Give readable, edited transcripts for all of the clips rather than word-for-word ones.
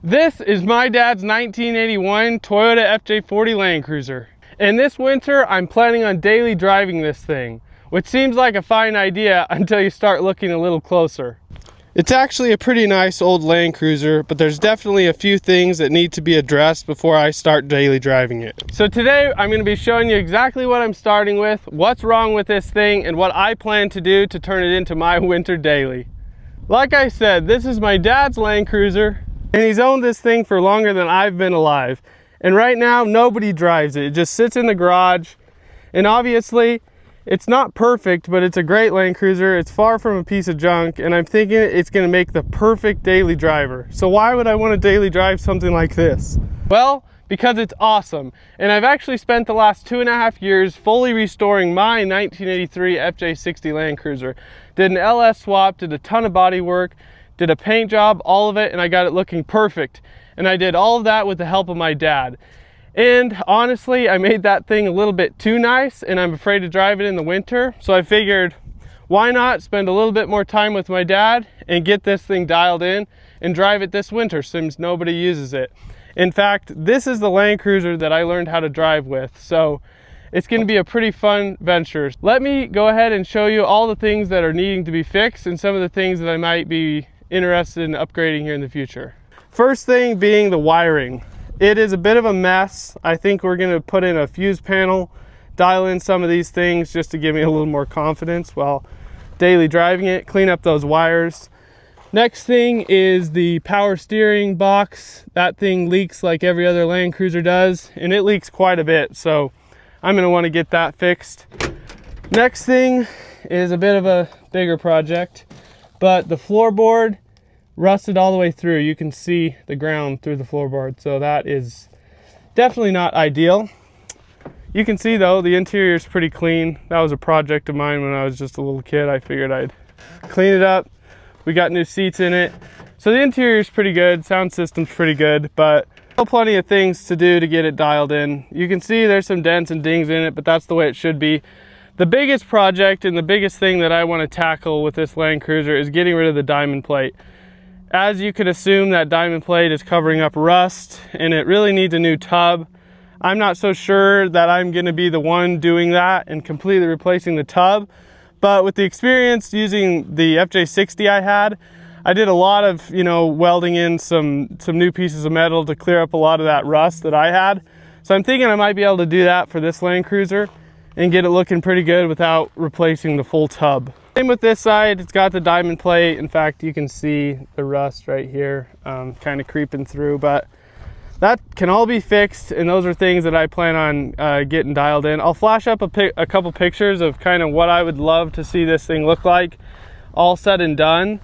This is my dad's 1981 Toyota FJ40 Land Cruiser. And this winter, I'm planning on daily driving this thing, which seems like a fine idea until you start looking a little closer. It's actually a pretty nice old Land Cruiser, but there's definitely a few things that need to be addressed before I start daily driving it. So today, I'm going to be showing you exactly what I'm starting with, what's wrong with this thing, and what I plan to do to turn it into my winter daily. Like I said, this is my dad's Land Cruiser. And he's owned this thing for longer than I've been alive. And right now, nobody drives it. It just sits in the garage. And obviously, it's not perfect, but it's a great Land Cruiser. It's far from a piece of junk. And I'm thinking it's gonna make the perfect daily driver. So why would I want to daily drive something like this? Well, because it's awesome. And I've actually spent the last 2.5 years fully restoring my 1983 FJ40 Land Cruiser. Did an LS swap, did a ton of body work, did a paint job, all of it, and I got it looking perfect. And I did all of that with the help of my dad. And honestly, I made that thing a little bit too nice, and I'm afraid to drive it in the winter. So I figured, why not spend a little bit more time with my dad and get this thing dialed in and drive it this winter since nobody uses it. In fact, this is the Land Cruiser that I learned how to drive with. So it's gonna be a pretty fun venture. Let me go ahead and show you all the things that are needing to be fixed and some of the things that I might be interested in upgrading here in the future. First thing being the wiring. It is a bit of a mess. I think we're going to put in a fuse panel, dial in some of these things just to give me a little more confidence while daily driving it, clean up those wires. Next thing is the power steering box. That thing leaks like every other Land Cruiser does, and it leaks quite a bit, so I'm going to want to get that fixed. Next thing is a bit of a bigger project, but the floorboard rusted all the way through. You can see the ground through the floorboard, so that is definitely not ideal. You can see though, the interior is pretty clean. That was a project of mine when I was just a little kid. I figured I'd clean it up. We got new seats in it. So the interior is pretty good, sound system's pretty good, but still plenty of things to do to get it dialed in. You can see there's some dents and dings in it, but that's the way it should be. The biggest project and the biggest thing that I want to tackle with this Land Cruiser is getting rid of the diamond plate. As you could assume, that diamond plate is covering up rust and it really needs a new tub. I'm not so sure that I'm going to be the one doing that and completely replacing the tub, but with the experience using the FJ40 I did a lot of, welding in some new pieces of metal to clear up a lot of that rust that I had. So I'm thinking I might be able to do that for this Land Cruiser and get it looking pretty good without replacing the full tub. Same with this side, it's got the diamond plate. In fact, you can see the rust right here kind of creeping through, but that can all be fixed, and those are things that I plan on getting dialed in. I'll flash up a couple pictures of kind of what I would love to see this thing look like, all said and done.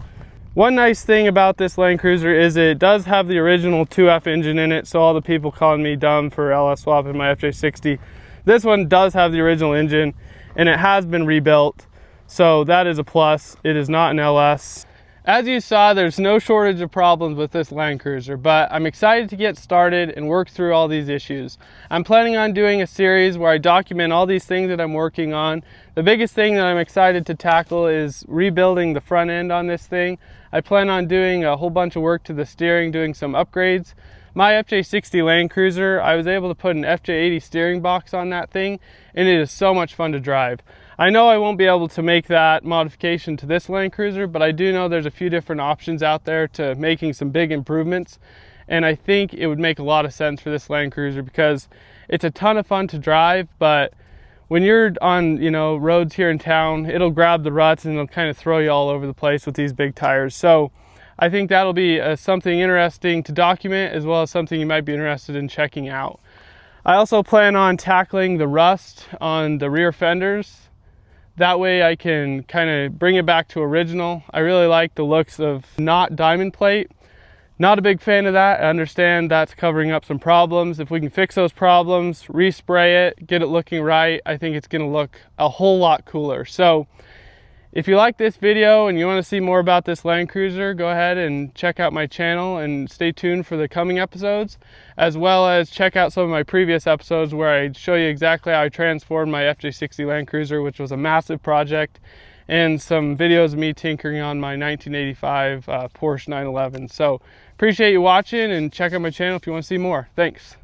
One nice thing about this Land Cruiser is it does have the original 2F engine in it, so all the people calling me dumb for LS swapping my FJ40, this one does have the original engine, and it has been rebuilt. So that is a plus. It is not an LS. As you saw, there's no shortage of problems with this Land Cruiser, but I'm excited to get started and work through all these issues. I'm planning on doing a series where I document all these things that I'm working on. The biggest thing that I'm excited to tackle is rebuilding the front end on this thing. I plan on doing a whole bunch of work to the steering, doing some upgrades. My FJ40 Land Cruiser, I was able to put an FJ80 steering box on that thing, and it is so much fun to drive. I know I won't be able to make that modification to this Land Cruiser, but I do know there's a few different options out there to making some big improvements, and I think it would make a lot of sense for this Land Cruiser because it's a ton of fun to drive, but when you're on roads here in town, it'll grab the ruts and it'll kind of throw you all over the place with these big tires. So I think that'll be something interesting to document, as well as something you might be interested in checking out. I also plan on tackling the rust on the rear fenders. That way I can kind of bring it back to original. I really like the looks of not diamond plate. Not a big fan of that. I understand that's covering up some problems. If we can fix those problems, respray it, get it looking right, I think it's going to look a whole lot cooler. So if you like this video and you want to see more about this Land Cruiser, go ahead and check out my channel and stay tuned for the coming episodes, as well as check out some of my previous episodes where I show you exactly how I transformed my FJ40 Land Cruiser, which was a massive project and some videos of me tinkering on my 1985 Porsche 911. So appreciate you watching, and check out my channel if you want to see more. Thanks.